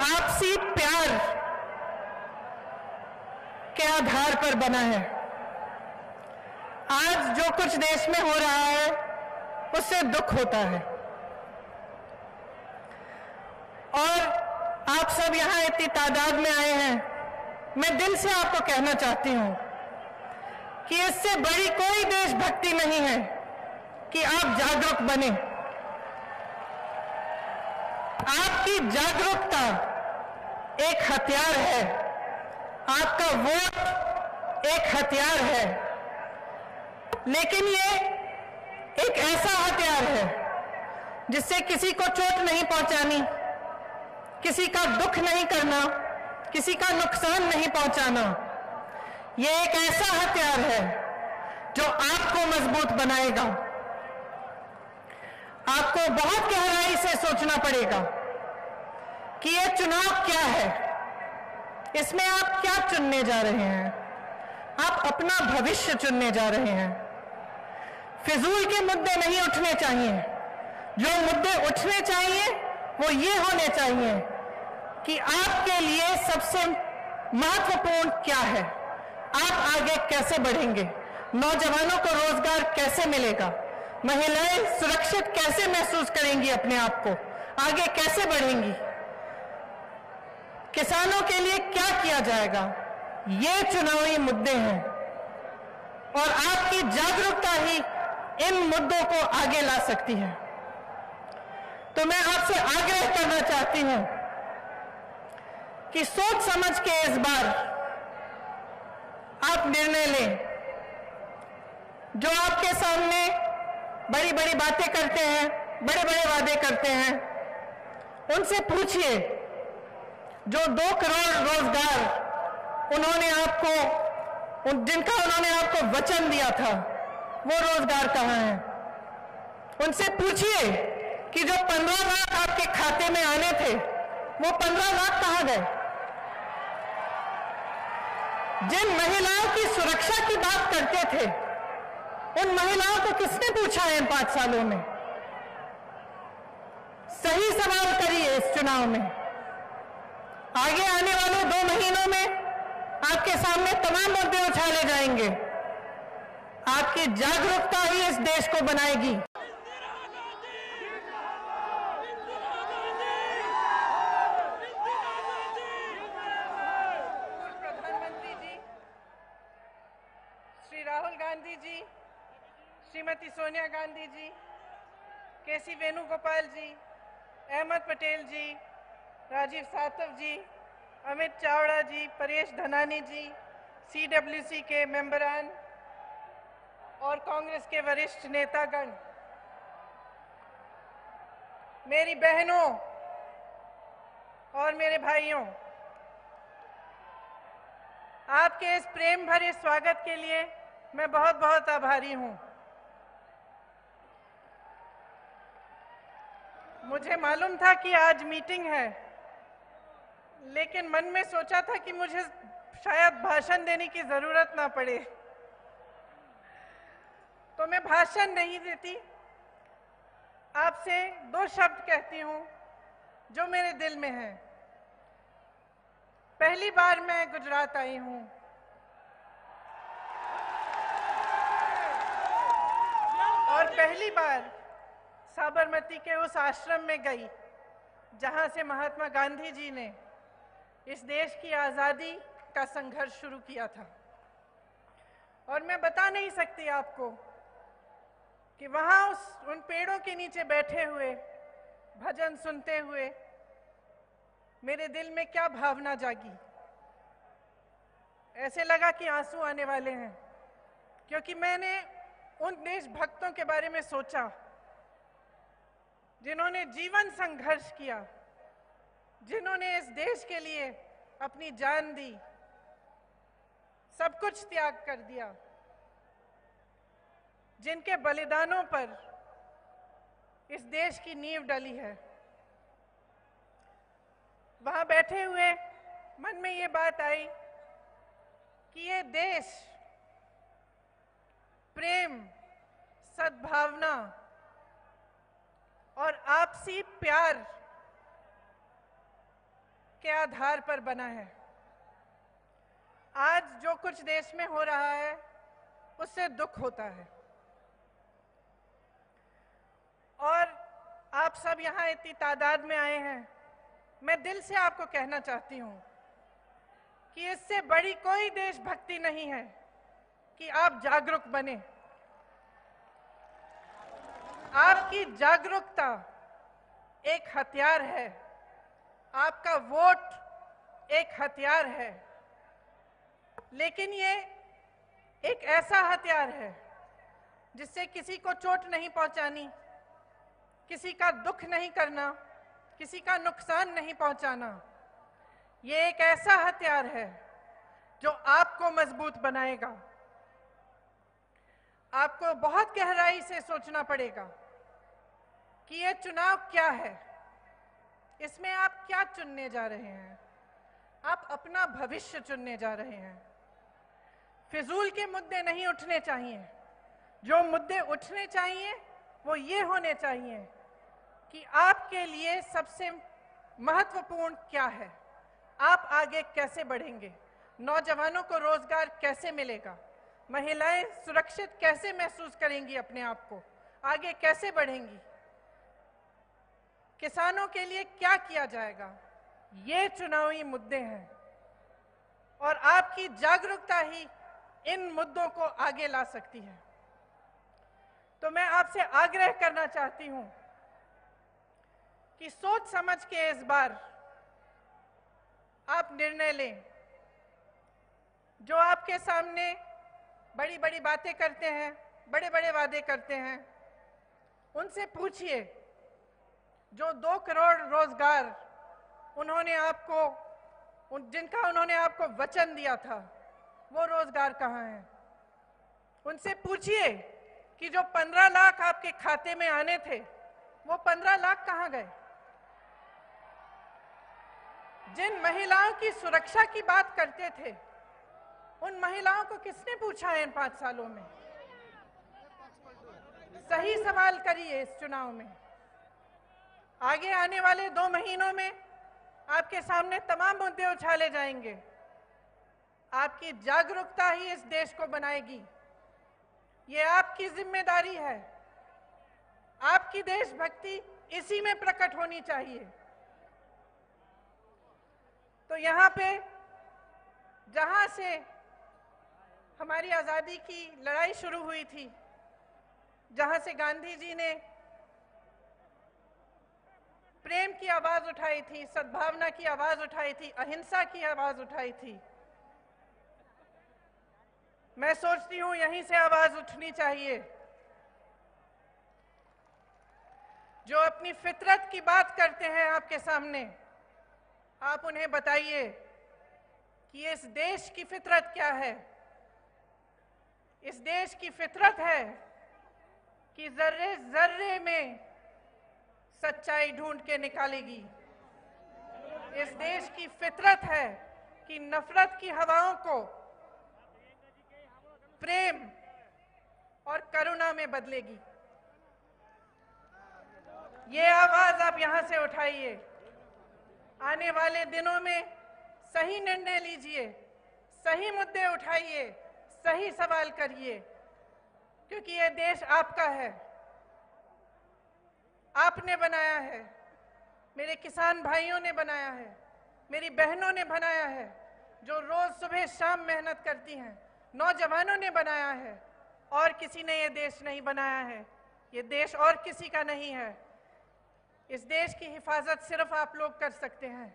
आपसी प्यार के आधार पर बना है। आज जो कुछ देश में हो रहा है उससे दुख होता है, और आप सब यहां इतनी तादाद में आए हैं। मैं दिल से आपको कहना चाहती हूं कि इससे बड़ी कोई देशभक्ति नहीं है कि आप जागरूक बने। आपकी जागरूकता एक हथियार है, आपका वोट एक हथियार है, लेकिन ये एक ऐसा हथियार है जिससे किसी को चोट नहीं पहुंचानी, किसी का दुख नहीं करना, किसी का नुकसान नहीं पहुंचाना। ये एक ऐसा हथियार है जो आपको मजबूत बनाएगा। आपको बहुत गहराई से सोचना पड़ेगा कि ये चुनाव क्या है, इसमें आप क्या चुनने जा रहे हैं। आप अपना भविष्य चुनने जा रहे हैं। फिजूल के मुद्दे नहीं उठने चाहिए। जो मुद्दे उठने चाहिए वो ये होने चाहिए कि आपके लिए सबसे महत्वपूर्ण क्या है, आप आगे कैसे बढ़ेंगे, नौजवानों को रोजगार कैसे मिलेगा, महिलाएं सुरक्षित कैसे महसूस करेंगी, अपने आप को आगे कैसे बढ़ेंगी, किसानों के लिए क्या किया जाएगा। ये चुनावी मुद्दे हैं और आपकी जागरूकता ही इन मुद्दों को आगे ला सकती है। तो मैं आपसे आग्रह करना चाहती हूं कि सोच समझ के इस बार आप निर्णय लें। जो आपके सामने बड़ी बड़ी बातें करते हैं, बड़े बड़े वादे करते हैं, उनसे पूछिए जो 2 करोड़ रोजगार उन्होंने आपको, जिनका उन्होंने आपको वचन दिया था, वो रोजगार कहाँ है। उनसे पूछिए कि जो 15 लाख आपके खाते में आने थे वो 15 लाख कहाँ गए। जिन महिलाओं की सुरक्षा की बात करते थे उन महिलाओं को किसने पूछा है इन 5 सालों में। सही सवाल करिए इस चुनाव में। आगे आने वाले 2 महीनों में आपके सामने तमाम मुद्दे उछाले जाएंगे। आपकी जागरूकता ही इस देश को बनाएगी। प्रधानमंत्री जी श्री राहुल गांधी जी, श्रीमती सोनिया गांधी जी, केसी वेणुगोपाल जी, अहमद पटेल जी, राजीव सातव जी, अमित चावड़ा जी, परेश धनानी जी, CWC के मेंबरान और कांग्रेस के वरिष्ठ नेतागण, मेरी बहनों और मेरे भाइयों, आपके इस प्रेम भरे स्वागत के लिए मैं बहुत बहुत आभारी हूं। मुझे मालूम था कि आज मीटिंग है, लेकिन मन में सोचा था कि मुझे शायद भाषण देने की जरूरत ना पड़े, तो मैं भाषण नहीं देती। आपसे 2 शब्द कहती हूं जो मेरे दिल में है। पहली बार मैं गुजरात आई हूं और पहली बार साबरमती के उस आश्रम में गई जहां से महात्मा गांधी जी ने इस देश की आज़ादी का संघर्ष शुरू किया था। और मैं बता नहीं सकती आपको कि वहां उन पेड़ों के नीचे बैठे हुए, भजन सुनते हुए मेरे दिल में क्या भावना जागी। ऐसे लगा कि आंसू आने वाले हैं, क्योंकि मैंने उन देशभक्तों के बारे में सोचा जिन्होंने जीवन संघर्ष किया, जिन्होंने इस देश के लिए अपनी जान दी, सब कुछ त्याग कर दिया, जिनके बलिदानों पर इस देश की नींव डली है। वहां बैठे हुए मन में ये बात आई कि ये देश प्रेम, सद्भावना और आपसी प्यार के आधार पर बना है। आज जो कुछ देश में हो रहा है उससे दुख होता है, और आप सब यहाँ इतनी तादाद में आए हैं। मैं दिल से आपको कहना चाहती हूँ कि इससे बड़ी कोई देशभक्ति नहीं है कि आप जागरूक बने। आपकी जागरूकता एक हथियार है, आपका वोट एक हथियार है, लेकिन ये एक ऐसा हथियार है जिससे किसी को चोट नहीं पहुंचानी, किसी का दुख नहीं करना, किसी का नुकसान नहीं पहुंचाना। ये एक ऐसा हथियार है जो आपको मजबूत बनाएगा। आपको बहुत गहराई से सोचना पड़ेगा कि ये चुनाव क्या है, इसमें आप क्या चुनने जा रहे हैं। आप अपना भविष्य चुनने जा रहे हैं। फिजूल के मुद्दे नहीं उठने चाहिए। जो मुद्दे उठने चाहिए वो ये होने चाहिए कि आपके लिए सबसे महत्वपूर्ण क्या है, आप आगे कैसे बढ़ेंगे, नौजवानों को रोजगार कैसे मिलेगा, महिलाएं सुरक्षित कैसे महसूस करेंगी अपने आप को, आगे कैसे बढ़ेंगी, किसानों के लिए क्या किया जाएगा। ये चुनावी मुद्दे हैं और आपकी जागरूकता ही इन मुद्दों को आगे ला सकती है। तो मैं आपसे आग्रह करना चाहती हूं कि सोच समझ के इस बार आप निर्णय लें। जो आपके सामने बड़ी बड़ी बातें करते हैं, बड़े बड़े वादे करते हैं, उनसे पूछिए जो 2 करोड़ रोजगार उन्होंने आपको, जिनका उन्होंने आपको वचन दिया था, वो रोजगार कहाँ हैं। उनसे पूछिए कि जो 15 लाख आपके खाते में आने थे, वो 15 लाख कहाँ गए। जिन महिलाओं की सुरक्षा की बात करते थे, उन महिलाओं को किसने पूछा है इन 5 सालों में। सही सवाल करिए इस चुनाव में। आगे आने वाले 2 महीनों में आपके सामने तमाम मुद्दे उछाले जाएंगे। आपकी जागरूकता ही इस देश को बनाएगी। ये आपकी जिम्मेदारी है। आपकी देशभक्ति इसी में प्रकट होनी चाहिए। तो यहाँ पे जहाँ से हमारी आज़ादी की लड़ाई शुरू हुई थी, जहाँ से गांधी जी ने प्रेम की आवाज उठाई थी, सद्भावना की आवाज उठाई थी, अहिंसा की आवाज उठाई थी, मैं सोचती हूं यहीं से आवाज उठनी चाहिए। जो अपनी फितरत की बात करते हैं आपके सामने, आप उन्हें बताइए कि इस देश की फितरत क्या है। इस देश की फितरत है कि जर्रे जर्रे में सच्चाई ढूंढ के निकालेगी। इस देश की फितरत है कि नफरत की हवाओं को प्रेम और करुणा में बदलेगी। ये आवाज आप यहां से उठाइए। आने वाले दिनों में सही निर्णय लीजिए, सही मुद्दे उठाइए, सही सवाल करिए, क्योंकि ये देश आपका है, आपने बनाया है, मेरे किसान भाइयों ने बनाया है, मेरी बहनों ने बनाया है, जो रोज सुबह शाम मेहनत करती हैं, नौजवानों ने बनाया है। और किसी ने ये देश नहीं बनाया है, ये देश और किसी का नहीं है। इस देश की हिफाजत सिर्फ आप लोग कर सकते हैं।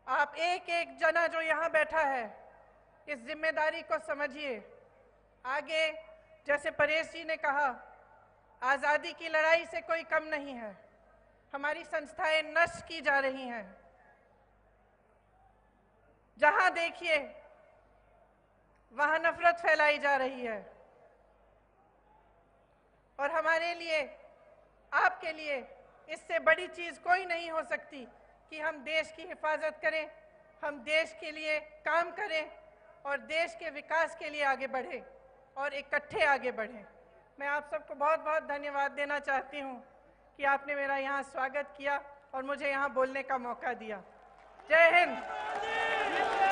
आप एक एक जना जो यहाँ बैठा है, इस जिम्मेदारी को समझिए। आगे जैसे परेश जी ने कहा, आज़ादी की लड़ाई से कोई कम नहीं है। हमारी संस्थाएं नष्ट की जा रही हैं। जहां देखिए वहां नफरत फैलाई जा रही है। और हमारे लिए, आपके लिए इससे बड़ी चीज कोई नहीं हो सकती कि हम देश की हिफाजत करें, हम देश के लिए काम करें और देश के विकास के लिए आगे बढ़ें और इकट्ठे आगे बढ़ें। मैं आप सबको बहुत बहुत धन्यवाद देना चाहती हूं कि आपने मेरा यहाँ स्वागत किया और मुझे यहाँ बोलने का मौका दिया। जय हिंद।